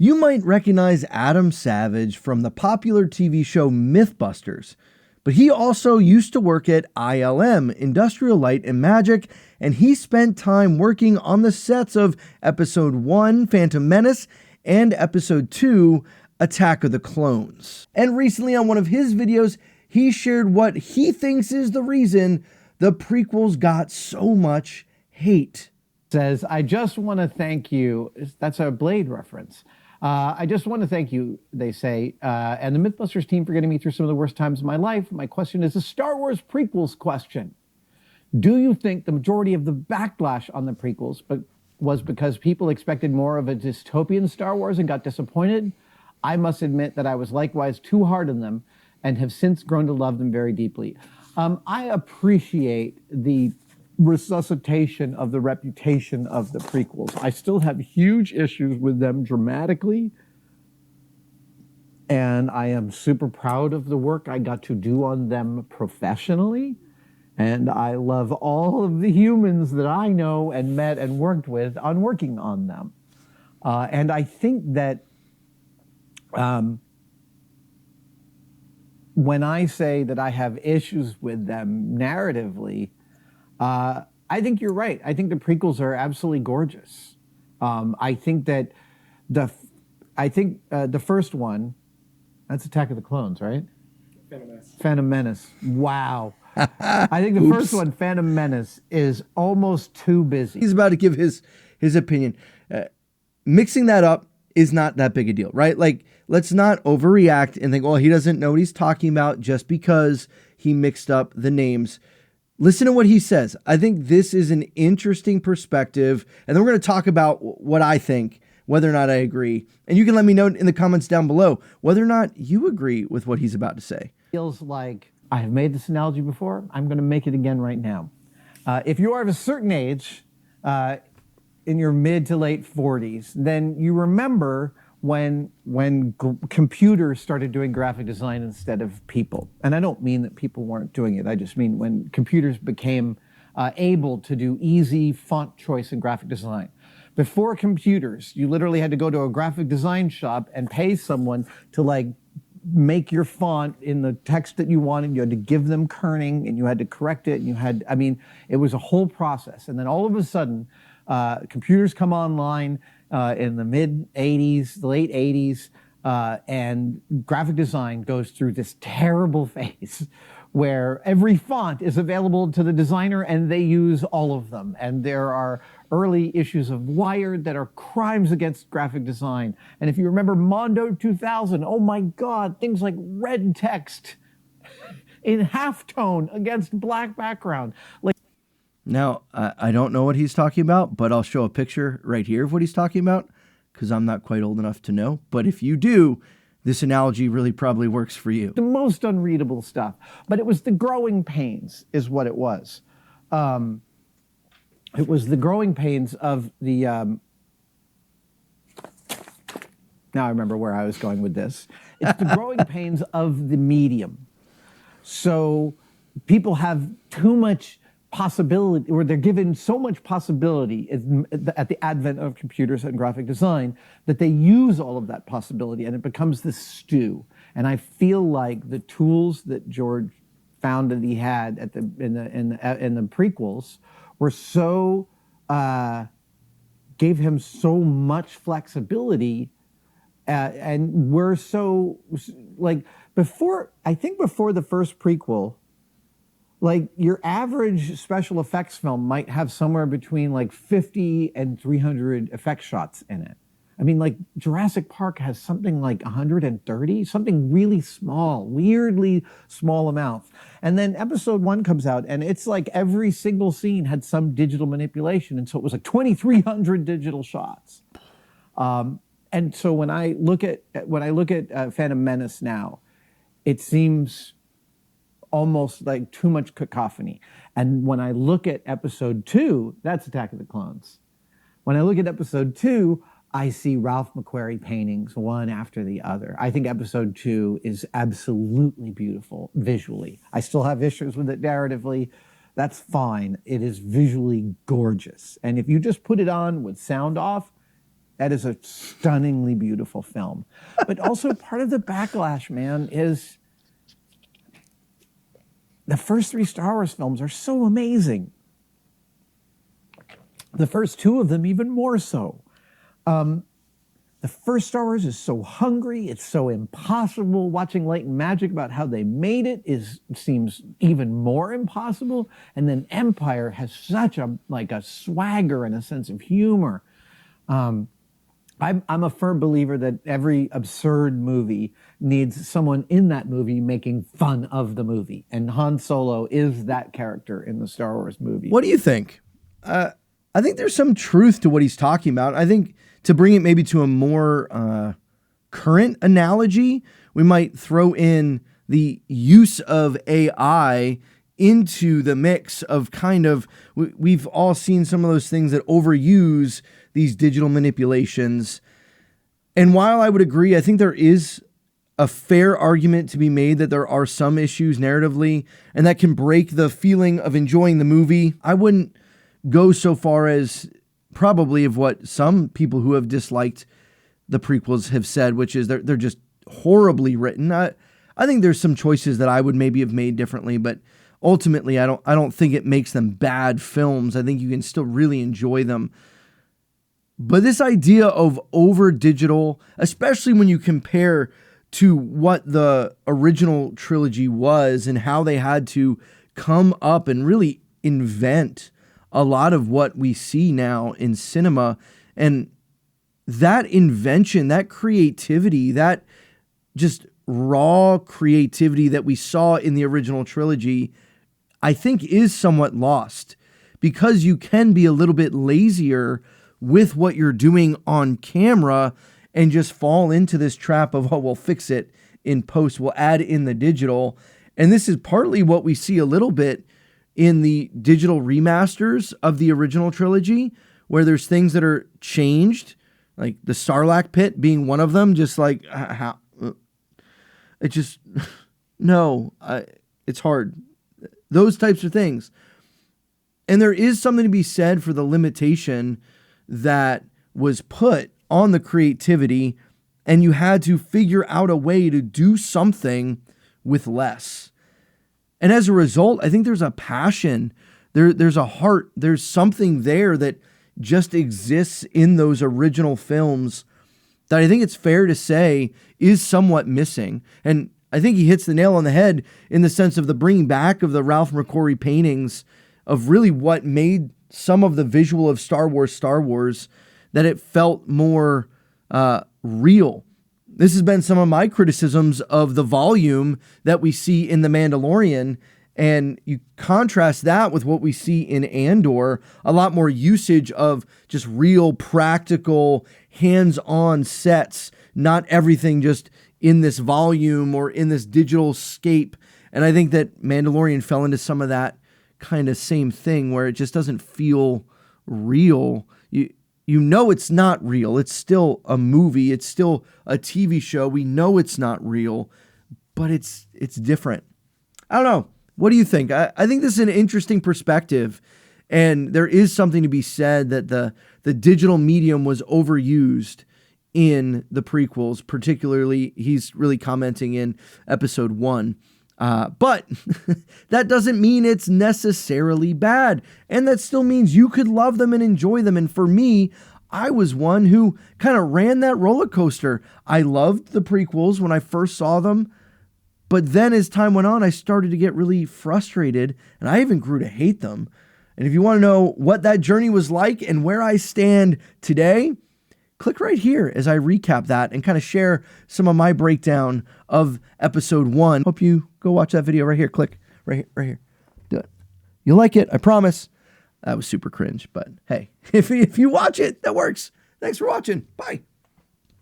You might recognize Adam Savage from the popular TV show Mythbusters, but he also used to work at ILM, Industrial Light and Magic, and he spent time working on the sets of Episode 1, Phantom Menace, and Episode 2, Attack of the Clones. And recently on one of his videos, he shared what he thinks is the reason the prequels got so much hate. Says, I just want to thank you. That's a Blade reference. I just want to thank you, they say, and the Mythbusters team for getting me through some of the worst times of my life. My question is a Star Wars prequels question. Do you think the majority of the backlash on the prequels was because people expected more of a dystopian Star Wars and got disappointed? I must admit that I was likewise too hard on them and have since grown to love them very deeply. I appreciate the resuscitation of the reputation of the prequels. I still have huge issues with them dramatically, and I am super proud of the work I got to do on them professionally, and I love all of the humans that I know and met and worked with on working on them. And I think that when I say that I have issues with them narratively, I think you're right. I think the prequels are absolutely gorgeous. I think that the first one, that's Attack of the Clones, right? Phantom Menace. Phantom Menace. Wow. I think the first one, Phantom Menace, is almost too busy. He's about to give his opinion. Mixing that up is not that big a deal, right? Like, let's not overreact and think, oh, he doesn't know what he's talking about just because he mixed up the names. Listen to what he says. I think this is an interesting perspective. And then we're going to talk about what I think, whether or not I agree. And you can let me know in the comments down below whether or not you agree with what he's about to say. Feels like I have made this analogy before. I'm going to make it again right now. If you are of a certain age, in your mid to late 40s, then you remember when computers started doing graphic design instead of people. And I don't mean that people weren't doing it. I just mean when computers became able to do easy font choice and graphic design. Before computers, you literally had to go to a graphic design shop and pay someone to like make your font in the text that you wanted. You had to give them kerning and you had to correct it. And you had, I mean, it was a whole process. And then all of a sudden, computers come online in the mid-'80s, the late 80s, and graphic design goes through this terrible phase where every font is available to the designer and they use all of them. And there are early issues of Wired that are crimes against graphic design. And if you remember Mondo 2000, oh my God, things like red text in halftone against black background. Like, now, I don't know what he's talking about, but I'll show a picture right here of what he's talking about because I'm not quite old enough to know. But if you do, this analogy really probably works for you. The most unreadable stuff. But it was the growing pains is what it was. It was the growing pains of the... now I remember where I was going with this. It's the growing pains of the medium. So people have too much possibility, or they're given so much possibility at the advent of computers and graphic design that they use all of that possibility and it becomes this stew. And I feel like the tools that George found that he had at in the prequels were so gave him so much flexibility and were so like before the first prequel. Like your average special effects film might have somewhere between like 50 and 300 effect shots in it. I mean, like Jurassic Park has something like 130, something really small, weirdly small amounts. And then episode 1 comes out and it's like every single scene had some digital manipulation. And so it was like 2,300 digital shots. And so when I look at Phantom Menace now, it seems almost like too much cacophony. And when I look at episode 2, that's Attack of the Clones. When I look at episode 2, I see Ralph McQuarrie paintings one after the other. I think episode 2 is absolutely beautiful visually. I still have issues with it narratively. That's fine. It is visually gorgeous. And if you just put it on with sound off, That is a stunningly beautiful film. But also part of the backlash, man, is the first 3 Star Wars films are so amazing. The first 2 of them even more so. The first Star Wars is so hungry, it's so impossible. Watching Light and Magic about how they made it seems even more impossible. And then Empire has such a swagger and a sense of humor. I'm a firm believer that every absurd movie needs someone in that movie making fun of the movie. And Han Solo is that character in the Star Wars movie. What do you think? I think there's some truth to what he's talking about. I think to bring it maybe to a more current analogy, we might throw in the use of AI into the mix of kind of, we've all seen some of those things that overuse these digital manipulations. And while I would agree, I think there is a fair argument to be made that there are some issues narratively and that can break the feeling of enjoying the movie. I wouldn't go so far as probably of what some people who have disliked the prequels have said, which is they're just horribly written. I think there's some choices that I would maybe have made differently, but ultimately I don't think it makes them bad films. I think you can still really enjoy them. But this idea of over digital, especially when you compare to what the original trilogy was and how they had to come up and really invent a lot of what we see now in cinema, and that invention, that creativity, that just raw creativity that we saw in the original trilogy, I think is somewhat lost because you can be a little bit lazier with what you're doing on camera and just fall into this trap of, oh, we'll fix it in post, we'll add in the digital. And this is partly what we see a little bit in the digital remasters of the original trilogy, where there's things that are changed, like the Sarlacc pit being one of them, just like, how, it just, no, it's hard. Those types of things. And there is something to be said for the limitation that was put on the creativity, and you had to figure out a way to do something with less. And as a result, I think there's a passion, there's a heart, there's something there that just exists in those original films that I think it's fair to say is somewhat missing. And I think he hits the nail on the head in the sense of the bringing back of the Ralph McQuarrie paintings of really what made some of the visual of Star Wars, that it felt more real. This has been some of my criticisms of the volume that we see in The Mandalorian, and you contrast that with what we see in Andor, a lot more usage of just real, practical, hands-on sets, not everything just in this volume or in this digital scape. And I think that Mandalorian fell into some of that kind of same thing where it just doesn't feel real. You know it's not real. It's still a movie. It's still a TV show. We know it's not real, but it's different. I don't know. What do you think? I think this is an interesting perspective, and there is something to be said that the digital medium was overused in the prequels. Particularly, he's really commenting in episode 1. But that doesn't mean it's necessarily bad. And that still means you could love them and enjoy them. And for me, I was one who kind of ran that roller coaster. I loved the prequels when I first saw them. But then as time went on, I started to get really frustrated, and I even grew to hate them. And if you want to know what that journey was like and where I stand today, click right here as I recap that and kind of share some of my breakdown of episode 1. Hope you go watch that video right here. Click right here. Do it. You'll like it. I promise. That was super cringe, but hey, if you watch it, that works. Thanks for watching. Bye.